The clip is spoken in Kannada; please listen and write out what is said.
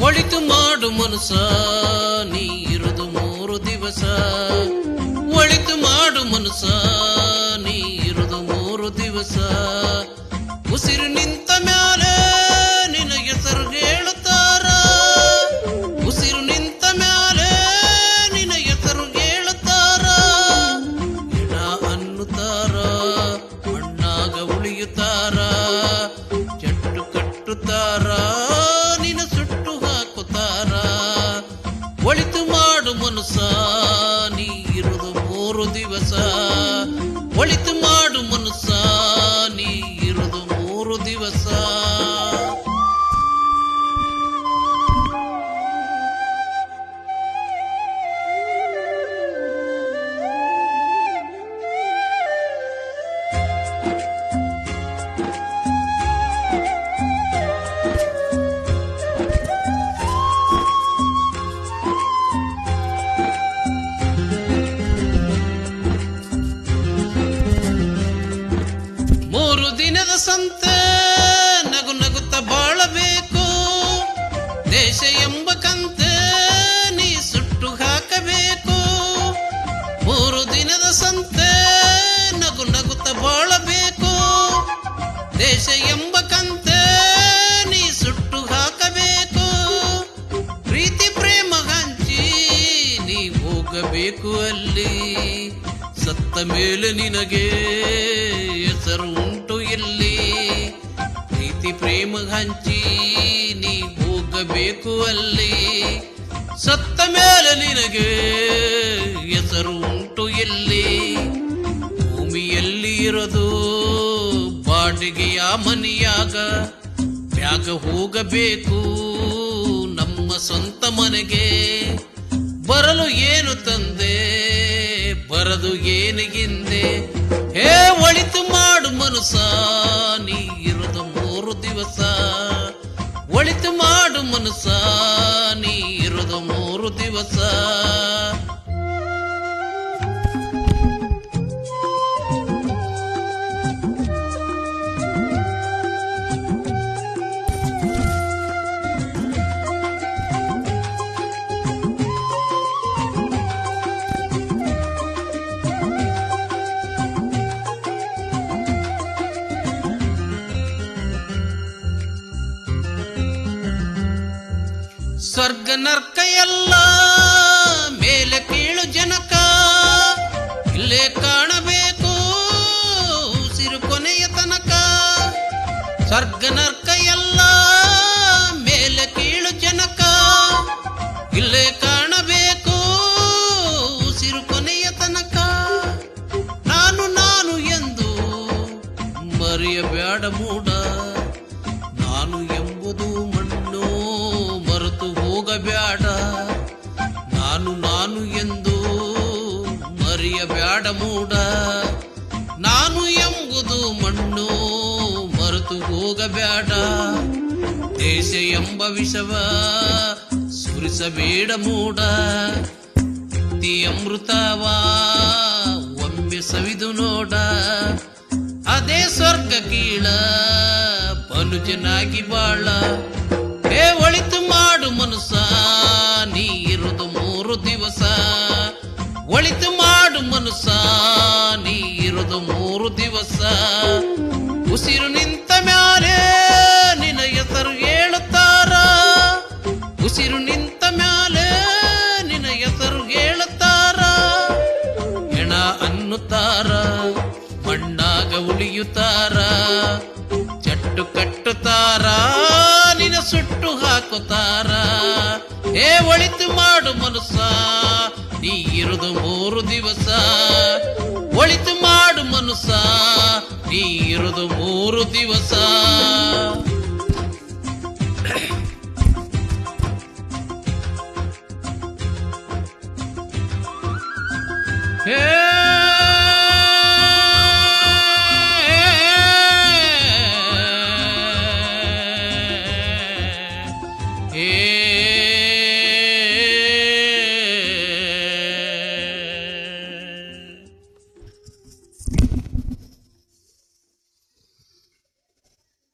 ಒಳಿತು ಮಾಡು ಮನಸ ನೀ ಇರುದು 3 ದಿವಸ. ಒಳಿತು ಮಾಡು ಮನಸ ನೀ ಇರುದು 3 ದಿವಸ. ಉಸಿರು ನಿಂತ ಮ್ಯಾಲೆ ನಿನ್ನ ಹೆಸರು ಹೇಳುತ್ತಾರ. ಉಸಿರು ನಿಂತ ಮ್ಯಾಲೆ ನಿನ್ನ ಹೆಸರು ಹೇಳುತ್ತಾರ. ಹೆಣ ಅನ್ನುತ್ತಾರ, ಮಣ್ಣಾಗ ಉಳಿಯುತ್ತಾರ. ಜಟ್ಟು ಕಟ್ಟುತ್ತಾರ, ನಿನ್ನ ಸುಟ್ಟು ಹಾಕುತ್ತಾರ. ಒಳಿತು ಮಾಡು ಮನಸ ನೀ ಇರುದು 3 ದಿವಸ. ಒಳಿತು ಮಾಡು ಮನಸ ನೀ ಇರುದು 3 ದಿವಸ. ದಿನದ ಸಂತೆ ನಗು ನಗುತ್ತ ಬಾಳಬೇಕು. ದೇಶ ಎಂಬ ಕಂತೆ ನೀ ಸುಟ್ಟು ಹಾಕಬೇಕು. 3 ದಿನದ ಸಂತೆ ನಗು ನಗುತ್ತ ಬಾಳಬೇಕು. ದೇಶ ಎಂಬ ಕಂತೆ ನೀ ಸುಟ್ಟು ಹಾಕಬೇಕು. ಪ್ರೀತಿ ಪ್ರೇಮ ಹಂಚಿ ನೀ ಹೋಗಬೇಕು ಅಲ್ಲಿ. ಸತ್ತ ಮೇಲೆ ನಿನಗೆ ಹೆಸರು ಉಂಟು ಇಲ್ಲಿ. ಪ್ರೀತಿ ಪ್ರೇಮ ಹಂಚಿ ನೀ ಹೋಗಬೇಕು ಅಲ್ಲಿ. ಸತ್ತ ಮೇಲೆ ನಿನಗೆ ಹೆಸರು ಉಂಟು ಇಲ್ಲಿ. ಭೂಮಿಯಲ್ಲಿ ಇರೋದು ಬಾಡಿಗೆಯ ಮನೆಯಾಗ. ಬ್ಯಾಗ ಹೋಗಬೇಕು ನಮ್ಮ ಸ್ವಂತ ಮನೆಗೆ. ಬರಲು ಏನು ತಂದೆ, ಬರದು ಏನಿಗಿಂದೆ. ಹೇ ಒಳಿತು ಮಾಡು ಮನಸ ನೀ ಇರುದು 3 ದಿವಸ. ಒಳಿತು ಮಾಡು ಮನಸ ನೀ ಇರುದು 3 ದಿವಸ. ಸ್ವರ್ಗ ನರ್ಕ ಎಲ್ಲ ಮೇಲೆ ಕೀಳು ಜನಕ. ಇಲ್ಲೇ ಕಾಣಬೇಕು ಉಸಿರು ಕೊನೆಯ ತನಕ. ಸ್ವರ್ಗ ನರ್ಕ ಎಲ್ಲ ಮೇಲೆ ಕೀಳು ಜನಕ. ಇಲ್ಲೇ ಕಾಣಬೇಕು ಉಸಿರು ಕೊನೆಯ ತನಕ. ನಾನು ನಾನು ಎಂದು ಮರೆಯಬೇಡ ಮೂಡ. ನಾನು ಎಂಬುದು ಮಣ್ಣು ಮರೆತು ಹೋಗಬೇಡ. ನಾನು ನಾನು ಎಂದು ಮರೆಯಬೇಡ ಮೂಡ. ನಾನು ಎಂಬುದು ಮಣ್ಣು ಮರೆತು ಹೋಗಬೇಡ. ದೇಶ ಎಂಬ ವಿಷವ ಸುರಿಸಬೇಡ ಮೂಡ. ಅಮೃತವ ಒಮ್ಮೆ ಸವಿದು ನೋಡ. ಅದೇ ಸ್ವರ್ಗ ಕೀಳ ಮನುಜನಾಗಿ ಬಾಳ. ಹೇ ಒಳಿತು ಮಾಡು ಮನಸ ನೀ ಇರುದು 3 ದಿವಸ. ಒಳಿತು ಮಾಡು ಮನಸ ನೀ ಇರುದು 3 ದಿವಸ. ಉಸಿರು ನಿಂತ ಮ್ಯಾಲೆ ನಿನ್ನ ಹೆಸರು ಹೇಳುತ್ತಾರ. ಉಸಿರು ನಿಂತ ಮ್ಯಾಲೆ ನಿನ್ನ ಹೆಸರು ಹೇಳುತ್ತಾರ. ಹೆಣ ಅನ್ನುತ್ತಾರ, ಮಣ್ಣಾಗ ಉಳಿಯುತ್ತಾರ. ಜಟ್ಟು ಕಟ್ಟುತ್ತಾರ, ನಿನ್ನ ಸುಟ್ಟು ಹಾಕುತ್ತಾರ. ಹೇ ಒಳಿತು ಮಾಡು ಮನಸ ನೀ ಇರುದು 3 ದಿವಸ. ಒಳಿತು ಮಾಡು ಮನಸ ನೀ ಇರುದು 3 ದಿವಸ. ಹೇ